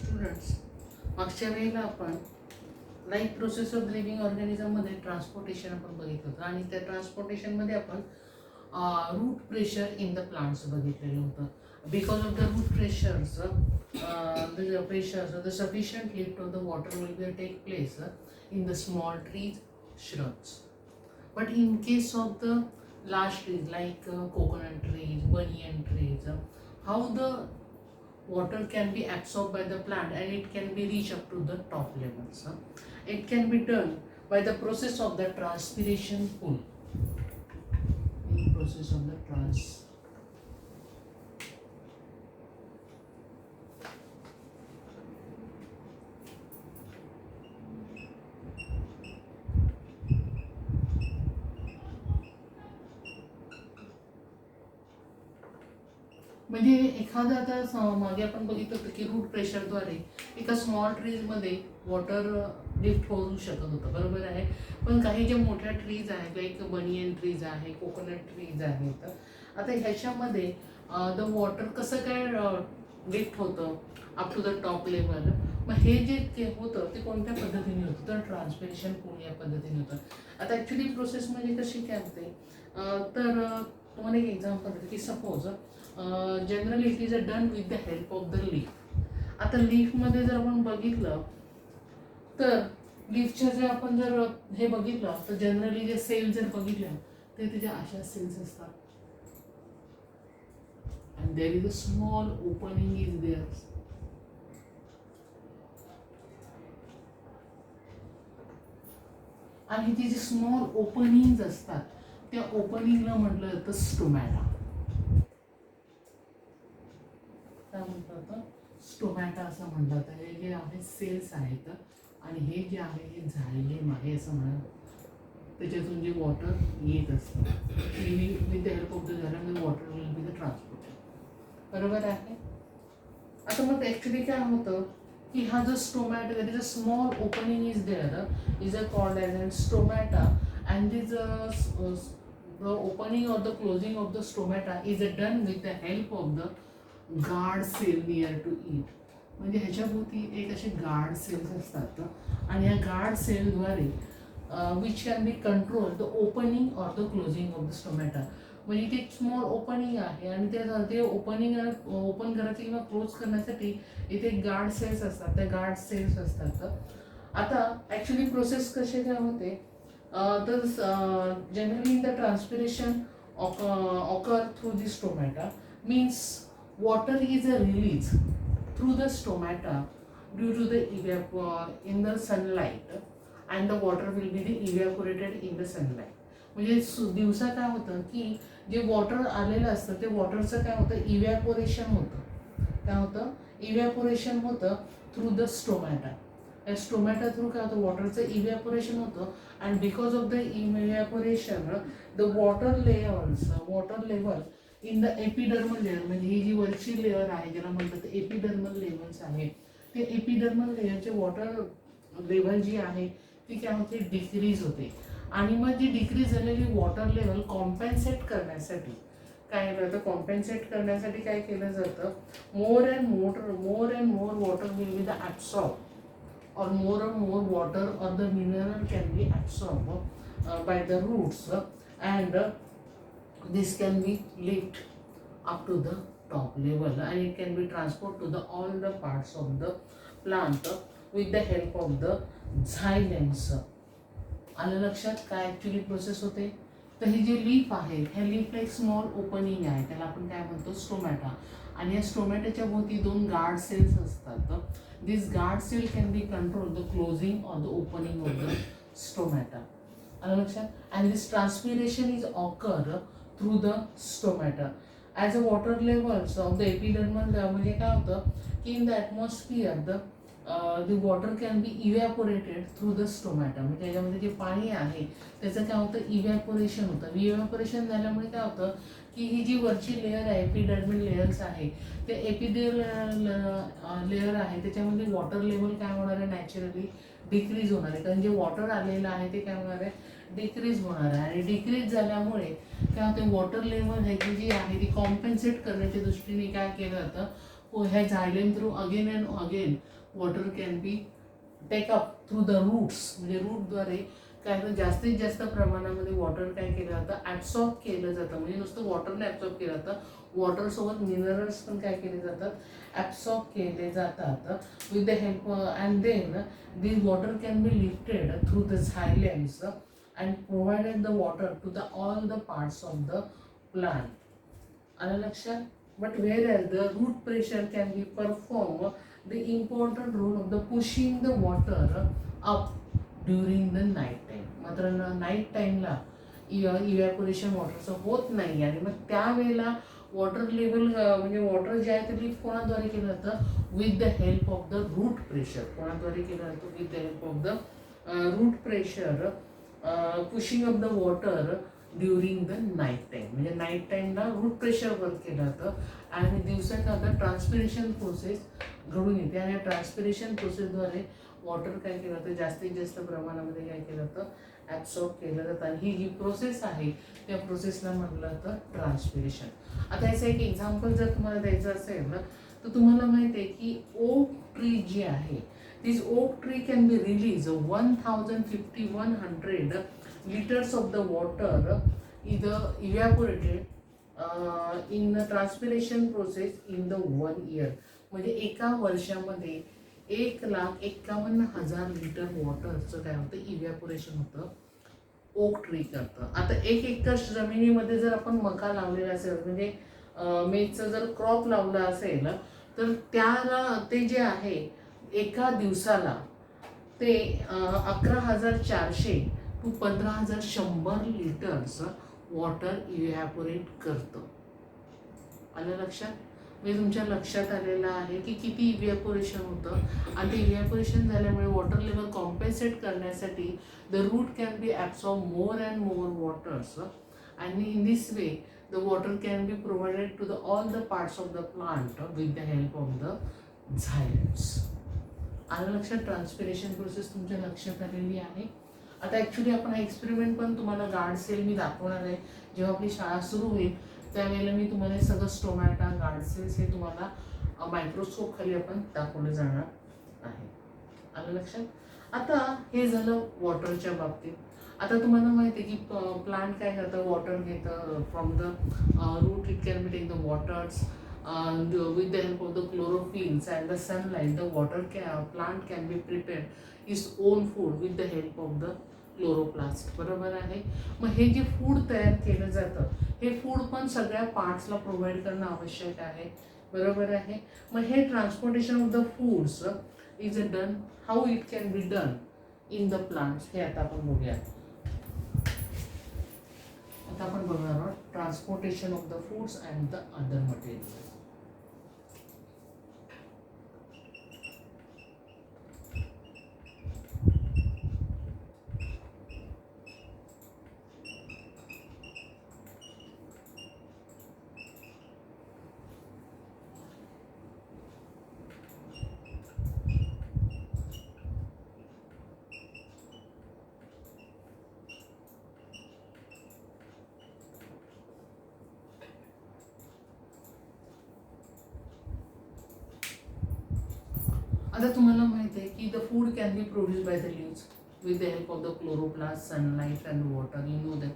Students, मागच्या वेळेला आपण लाईफ प्रोसेस ऑफ लिव्हिंग ऑर्गॅनिझममध्ये ट्रान्सपोर्टेशन आपण बघितलं होतं आणि त्या ट्रान्सपोर्टेशनमध्ये आपण root pressure in the plants बघितलेलं होतं. Because of the root pressures the sufficient lift of the water will be take place in the small trees, shrubs. But in case of the large trees like coconut trees, banyan trees, how the water can be absorbed by the plant and it can be reached up to the top levels. It can be done by the process of the transpiration pull. In process of the म्हणजे एखादा आता मागे आपण बघितलं होतं की route प्रेशरद्वारे एका small ट्रीजमध्ये water lift होऊ शकत होतं, बरोबर आहे. पण काही ज्या मोठ्या ट्रीज आहेत लाईक बनियन ट्रीज आहे, कोकोनट ट्रीज आहेत, आता ह्याच्यामध्ये द वॉटर कसं काय लिफ्ट होतं up to the top level. मग हे जे होतं ते कोणत्या पद्धतीने होतं तर ट्रान्सपिरेशन पूल या पद्धतीने होतं. आता ॲक्च्युली प्रोसेस म्हणजे कशी काय होते तर तुम्हाला एक एक्झाम्पल देते की suppose generally it is done with the help of the leaf. आता लीफमध्ये जर आपण बघितलं तर लीफच्या जर आपण जर हे बघितलं तर जनरली जे सेल जर बघितल्या ते त्याच्या अशा सेल्स असतात and there is a small opening is there. आणि ती जे स्मॉल ओपनिंग्स असतात त्या ओपनिंगला म्हटलं जातं स्टोमॅटा. काय म्हणतात स्टोमॅटा असं म्हटलं जातं. हे जे आहे सेल्स आहेत आणि हे जे आहे हे झायलेम आहे असं म्हणा. त्याच्यातून जे वॉटर येत असतं with the help of the xylem the water will be the transported, बरोबर आहे. आता मग ॲक्च्युली काय होतं की हा जो stomata that is a small opening is there is a called as a stomata and this the opening or the closing of the stomata is done with the help of the guard cell near to it. म्हणजे ह्याच्याभोवती एक असे guard cells असतात आणि या guard सेलद्वारे which can be control the opening or the closing of the stomata. म्हणजे इथे एक स्मॉल ओपनिंग आहे आणि ते ओपनिंग ओपन करायचं किंवा क्लोज करण्यासाठी इथे गार्ड सेल्स असतात, त्या गार्ड सेल्स असतात. आता ॲक्च्युली प्रोसेस कशी काय होते तर generally the transpiration occur through the stomata means water is released through the stomata due to the in the sunlight and the water will be evaporated in the sunlight. म्हणजे दिवसा काय होतं की जे वॉटर आलेलं असतं ते वॉटरचं काय होतं इव्हॅपोरेशन होतं. काय होतं इव्हॅपोरेशन होतं थ्रू द स्टोमॅटा. या स्टोमॅटा थ्रू काय होतं वॉटरचं इव्हॅपोरेशन होतं and because of the evaporation the water level in the epidermal layer म्हणजे ही जी वरची लेअर आहे ज्याला म्हणतात एपिडर्मल लेवल्स आहे ते एपिडर्मल लेअरचे वॉटर लेवल जी आहे ती काय होते डिक्रीज होते. आणि मग जी डिक्रीज झालेली वॉटर लेवल कॉम्पेन्सेट करण्यासाठी काय करतं कॉम्पेन्सेट करण्यासाठी काय केलं जातं मोर and more water will be the absorb or more and more water or the mineral can be absorbed by the roots and this can be lift up to the top level and it can be transported to the all the parts of the plant with the help of the xylems. आलं लक्षात काय actually process होते तर ही जी leaf आहे ह्या लीफला एक small opening आहे त्याला आपण काय म्हणतो स्टोमॅटा आणि या स्टोमॅटाच्या भोवती दोन गार्ड सेल्स असतात. This guard cell can be control the closing or the opening of the stomata. आलं लक्षात. And this transpiration is occur through the stomata. As the water levels of the epidermal म्हणजे काय होतं की in the atmosphere the water can be evaporated through the stomata. म्हणजे त्याच्यामध्ये जे पाणी आहे त्याचं काय होतं इव्हॅपोरेशन होतं. इव्हॅपोरेशन झाल्यामुळे काय होतं की ही जी वरची लेअर आहे एपिडर्मल लेयर्स आहे ते एपिडर्मल लेअर आहे त्याच्यामध्ये वॉटर लेवल काय होणार आहे नॅचरली डिक्रीज होणार आहे. कारण जे वॉटर आलेलं आहे ते काय होणार आहे डिक्रीज होणार आहे आणि डिक्रीज झाल्यामुळे काय होते वॉटर लेवल ह्याची जी आहे ती कॉम्पेन्सेट करण्याच्या दृष्टीने काय केलं जातं ह्या xylem through again and again water can be take up through the roots, म्हणजे रूटद्वारे काय तर जास्तीत जास्त प्रमाणामध्ये वॉटर काय केलं जातं, ॲब्सॉर्ब केलं जातं. म्हणजे नुसतं वॉटरने ॲब्सॉर्ब केलं जातं, वॉटरसोबत मिनरल्स पण काय केले जातात, ॲब्सॉर्ब केले जातात with the help. And then this water can be lifted through the xylems and provided the water to the all the parts of the plant. आलं लक्षात? But whereas the root pressure can be perform the important role of the pushing the water up during the night time. मात्र night टाईमला evaporation वॉटरचं होत नाही आणि मग त्यावेळेला water level म्हणजे वॉटर जे आहे ते लिफ्ट कोणाद्वारे केलं जातं, with the help of the root pressure. कोणाद्वारे केलं जातं, with the help of the root pressure pushing up the water during the night time. म्हणजे नाईट टाईमला रूट प्रेशर वर्क केलं जातं आणि दिवसाचं आता ट्रान्सपिरेशन प्रोसेस घडून येते आणि ट्रान्सपिरेशन प्रोसेसद्वारे वॉटर काय केलं जातं, जास्तीत जास्त प्रमाणामध्ये काय केलं जातं, ॲब्सॉर्ब केलं जातं. आणि ही जी प्रोसेस आहे त्या प्रोसेसला म्हटलं जातं ट्रान्सपिरेशन. आता याचं एक एक्झाम्पल जर तुम्हाला द्यायचं असेल ना, तर तुम्हाला माहिती आहे की ओक ट्री जी आहे, this oak tree can be release 1500 liters of the water either evaporated in the transpiration process in the 1 year. म्हणजे एका वर्षामध्ये 1,51,000 लिटर वॉटरचं काय होतं, इव्हॅपोरेशन होतं, ओक ट्री करतं. आता 1 एकर जमिनीमध्ये जर आपण मका लावलेला असेल, म्हणजे मेथचं जर क्रॉप लावला असेल, तर त्याला ते जे आहे एका दिवसाला ते 11,400 टू 15,100 लिटर्स वॉटर इव्हॅपोरेट करतं. आलं लक्षात? म्हणजे तुमच्या लक्षात आलेलं आहे की किती इव्हॅपोरेशन होतं. आणि ते इव्हॅपोरेशन झाल्यामुळे वॉटर लेवल कॉम्पेन्सेट करण्यासाठी the root can be absorb more and more waters आणि in this way the water can be provided to the all the parts of the plant with the help of the xylems. आलं लक्षात? Transpiration process तुमच्या लक्षात आलेली आहे. आता actually आपण हा एक्सपेरिमेंट पण तुम्हाला गार्ड सेल मी दाखवणार आहे. जेव्हा आपली शाळा सुरू होईल त्यावेळेला मी तुम्हाला हे सगळं स्टोमॅटा, गार्ड सेल्स हे तुम्हाला मायक्रोस्कोप खाली आपण दाखवलं जाणार आहे. आलं लक्षात? आता हे झालं वॉटरच्या बाबतीत. आता तुम्हाला माहिती आहे की प्लांट काय करतं, वॉटर घेतं from the root. It can be take the waters with the help of the chlorophylls and the sunlight. The water plant can be prepared its own food with the help of the chloroplast. बरोबर आहे? मग हे जे food तयार केलं जातं हे food पण सगळ्या पार्ट्सला प्रोव्हाइड करणं आवश्यक आहे. बरोबर आहे? मग हे transportation of the foods is done. How it can be done in the plants हे आता आपण बघूया. आता आपण बघणार आहोत transportation of the foods and the other material. आता तुम्हाला माहिती आहे की the food can B produce by the leaves with the help of the chloroplast, sunlight and water. You know that.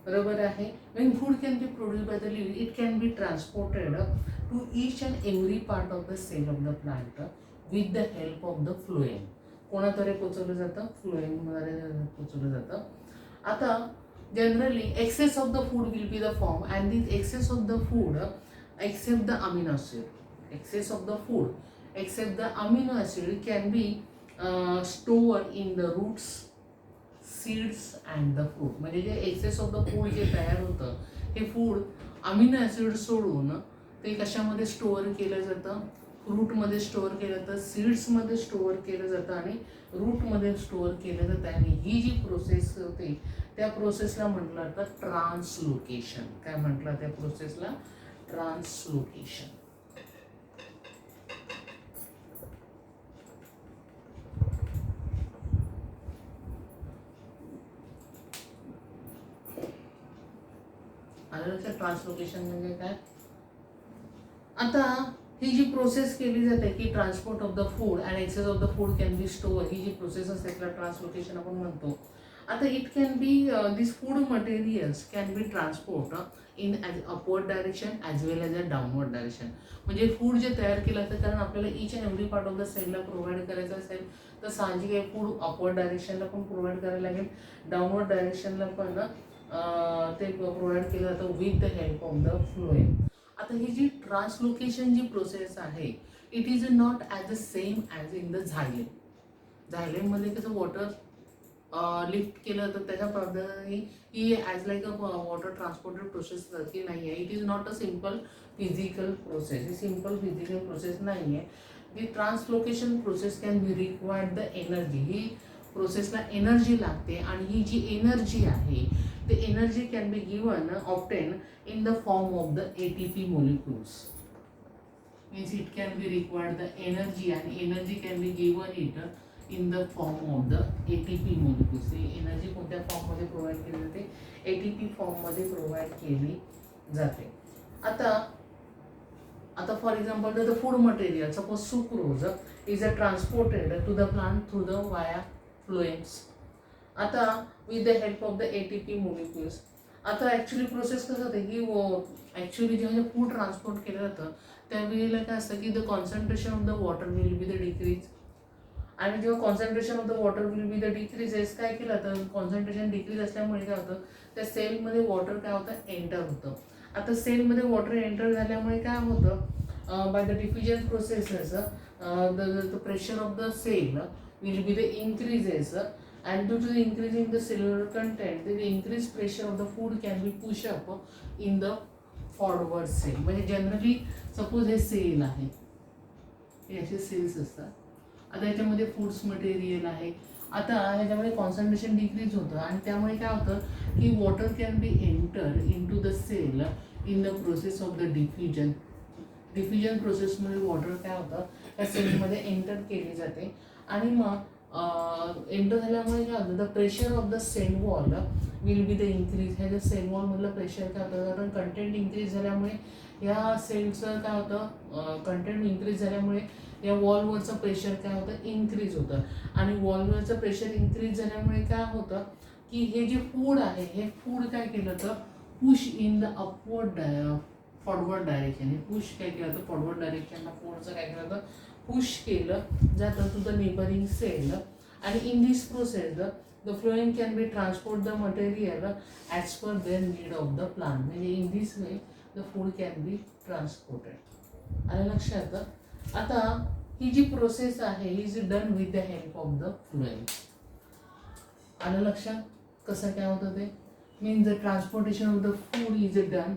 बरोबर आहे? Wien food can B produce by the leaves it can be transported to each and every part of the cell of the plant with the help of the phloem. कोणाद्वारे पोचवलं जातं? फ्लोएमद्वारे पोचवलं जातं. आता generally excess of the food will be the form and this excess of the food except the amino acid. Excess of the food except the amino acid can be stored in the roots, seeds and the fruit. म्हणजे जे access of the food जे तयार होतं हे food amino acid सोडून ते कशामध्ये store केलं जातं? फ्रूटमध्ये स्टोअर केलं जातं, सीड्समध्ये स्टोअर केलं जातं आणि रूटमध्ये स्टोअर केलं जातं. आणि ही जी प्रोसेस होते त्या प्रोसेसला म्हटलं जातं ट्रान्सलोकेशन. काय म्हटलं त्या प्रोसेसला? ट्रान्सलोकेशन. ट्रान्सलोकेशन म्हणजे काय? आता ही जी प्रोसेस केली जाते की transport of the food and excess of the food can be store, ही जी प्रोसेस असते त्याला ट्रान्सलोकेशन आपण म्हणतो. आता it can be this food materials can be transport in as upward direction as well as a downward direction. म्हणजे food जे तयार केलं जातं, कारण आपल्याला each and every part of the सेलला प्रोव्हाइड करायचं असेल तर साहजिक आहे फूड अपवर्ड डायरेक्शनला पण प्रोव्हाइड करायला लागेल, डाऊनवर्ड डायरेक्शनला पण ते प्रोव्हाइड केलं जातं with the help of the phloem. आता ही जी ट्रान्सलोकेशन जी प्रोसेस आहे it is not as the same as in the xylem. झायलेममध्ये कसं वॉटर लिफ्ट केलं तर त्याच्या पद्धतीने ही as like a water transported process की नाही आहे. It is not a simple physical process, ही सिम्पल फिजिकल प्रोसेस नाही आहे. The translocation process can be required the energy, ही प्रोसेसला एनर्जी लागते आणि ही जी एनर्जी आहे the energy can be given obtained in the form of the ATP molecules. Means it can be required the energy and energy can be given it in the form of the ATP molecules. ही energy कोणत्या form मध्ये provide केली जाते, ATP form मध्ये provide केली जाते. आता for example the food material suppose sucrose is transported to the plant through the via phloems. आता with the help of the ATP molecules. आता ॲक्च्युली प्रोसेस कसं होते की ॲक्च्युली जेव्हा फूड ट्रान्सपोर्ट केलं जातं त्यावेळेला काय असतं की the concentration of the water will be the decrease. आणि जेव्हा concentration of the water will be the decreases काय केलं तर कॉन्सन्ट्रेशन डिक्रीज असल्यामुळे काय होतं त्या सेलमध्ये वॉटर काय होतं एंटर होतं. आता सेलमध्ये वॉटर एंटर झाल्यामुळे काय होतं by the diffusion processes the pressure of the cell will be the increases. And due to the increasing the cellular content, the increased pressure of the food can be pushed up in the forward cell. म्हणजे generally suppose हे sale आहे, हे असे cells असतात. आता याच्यामध्ये foods material आहे. आता ह्याच्यामध्ये कॉन्सन्ट्रेशन डिक्रीज होतं आणि त्यामुळे काय होतं की water can be enter in to the cell in the process of the diffusion. Diffusion प्रोसेसमध्ये वॉटर काय होतं त्या सेलमध्ये एंटर केली जाते आणि मग एंटर झाल्यामुळे काय होतं the pressure of the cell wall will be the increase. ह्या ज्या सेल वॉलमधलं प्रेशर काय होतं कारण कंटेंट इन्क्रीज झाल्यामुळे या सेलचं काय होतं कंटेंट इन्क्रीज झाल्यामुळे या वॉलवरचं प्रेशर काय होतं इन्क्रीज होतं. आणि वॉलवरचं प्रेशर इन्क्रीज झाल्यामुळे काय होतं की हे जे फूड आहे हे फूड काय केलं तर push in the upward forward direction. हे पुश काय केलं तर फॉरवर्ड डायरेक्शनला फूडचं काय केलं तर पुश केलं जातं टू द नेबरिंग सेल. आणि in this process the phloem can be transport the material as per their need of the plant. म्हणजे in this way the food can be transported. आणि लक्षात आता ही जी प्रोसेस आहे ही is done with the help of the phloem. आणि लक्षात कसं काय होतं ते means the transportation of the food is done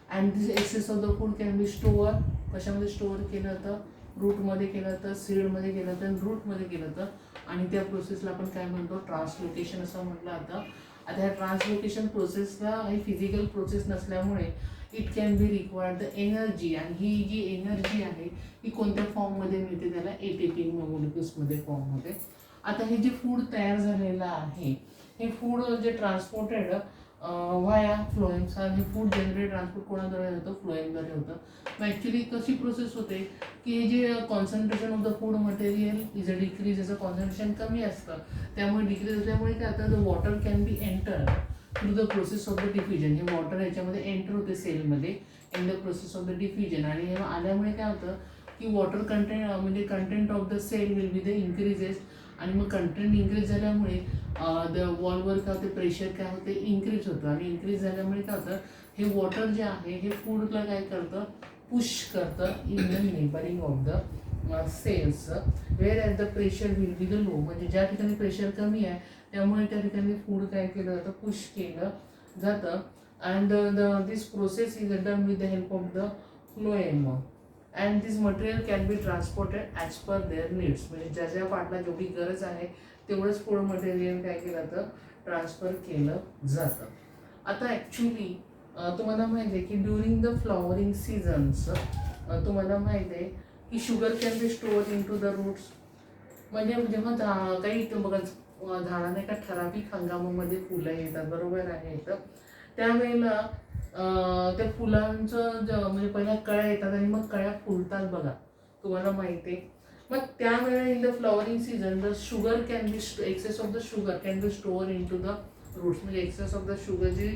and this excess of the food can be store. कशामध्ये स्टोअर केलं जातं रूटमध्ये केलं जातं, सीडमध्ये केलं जातं आणि रूटमध्ये केलं जातं. आणि त्या प्रोसेसला आपण काय म्हणतो ट्रान्सलोकेशन असं म्हटलं जातं. आता ह्या ट्रान्सलोकेशन प्रोसेसला ही फिजिकल प्रोसेस नसल्यामुळे it can be required the energy. आणि ही जी एनर्जी आहे ही कोणत्या फॉर्ममध्ये मिळते त्याला ATP मोलिक्युल्समध्ये फॉर्ममध्ये. आता हे जे फूड तयार झालेलं आहे हे फूड जे ट्रान्सपोर्टेड व्हाया फ्लोएम्स आणि फूड जनरली ट्रान्सपोर्ट कोणाद्वारे होतं फ्लोएमद्वारे होतं. मग ॲक्च्युली कशी प्रोसेस होते की हे जे concentration of the food material is a decrease, याचं कॉन्सन्ट्रेशन कमी असतं त्यामुळे डिक्रीज असल्यामुळे काय आता the water can be enter through the process of the diffusion. हे वॉटर ह्याच्यामध्ये एंटर होते सेलमध्ये in the process of the diffusion. आणि हे आल्यामुळे काय होतं की वॉटर कंटेंट म्हणजे content of the cell will be the increases. आणि मग कंटेंट इन्क्रीज झाल्यामुळे द वॉलवर काय होते प्रेशर काय होते इन्क्रीज होतं. आणि इन्क्रीज झाल्यामुळे काय होतं हे वॉटर जे आहे हे फूडला काय करतं पुश करतं in the neighbouring of the cells where as the pressure will be the low. म्हणजे ज्या ठिकाणी प्रेशर कमी आहे त्यामुळे त्या ठिकाणी फूड काय केलं जातं पुश केलं जातं. And this process is done with the help of the phloem. And this material can be transported as per their needs. म्हणजे ज्या ज्या पार्टला जेवढी गरज आहे तेवढंच फूड मटेरियल काय केलं जातं ट्रान्सफर केलं जातं. आता ॲक्च्युली तुम्हाला माहिती आहे की ड्युरिंग द फ्लॉवरिंग सीझन्स तुम्हाला माहिती आहे की sugar can be store in to the roots. म्हणजे जेव्हा काही बघा झाडाने एका ठराविक हंगामामध्ये फुलं येतात बरोबर आहे तर त्यावेळेला त्या फुलांचं म्हणजे पहिल्या कळ्या येतात आणि मग कळ्या फुलतात बघा, तुम्हाला माहिती आहे. मग त्यावेळेला in the flowering season the sugar can be excess of the sugar can be store in to the roots. म्हणजे एक्सेस ऑफ द शुगर जी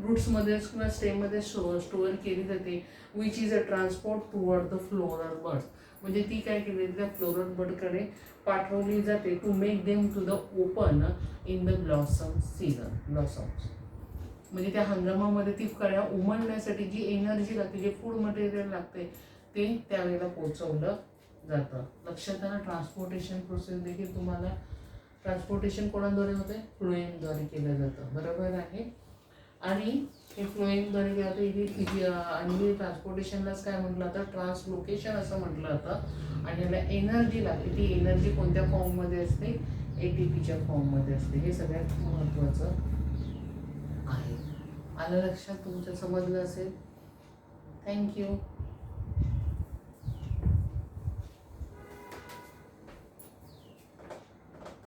रूट्समध्ये किंवा स्टेममध्ये स्टोअर केली जाते, which is a transport toward the floral birds. म्हणजे ती काय केली त्या फ्लोरल बर्डकडे पाठवली जाते to make them to the open in the blossom season. Blossoms म्हणजे त्या हंगामामध्ये ती कळ्या उमलण्यासाठी जी एनर्जी लागते, जे फूड मटेरियल लागते, ते त्यावेळेला पोचवलं जातं. लक्षात आलं. ट्रान्सपोर्टेशन प्रोसेस देखील तुम्हाला, ट्रान्सपोर्टेशन कोणाद्वारे होते? फ्लोएमद्वारे केलं जातं. बरोबर आहे. आणि हे फ्लोएमद्वारे केलं जातं. आणि ट्रान्सपोर्टेशनलाच काय म्हटलं जातं? ट्रान्सलोकेशन असं म्हटलं जातं. आणि याला एनर्जी लागते. ती एनर्जी कोणत्या फॉर्ममध्ये असते? ATPच्या फॉर्ममध्ये असते. हे सगळ्यात महत्त्वाचं आहे. आलं लक्षात? तुमच्या समजलं असेल. थँक्यू.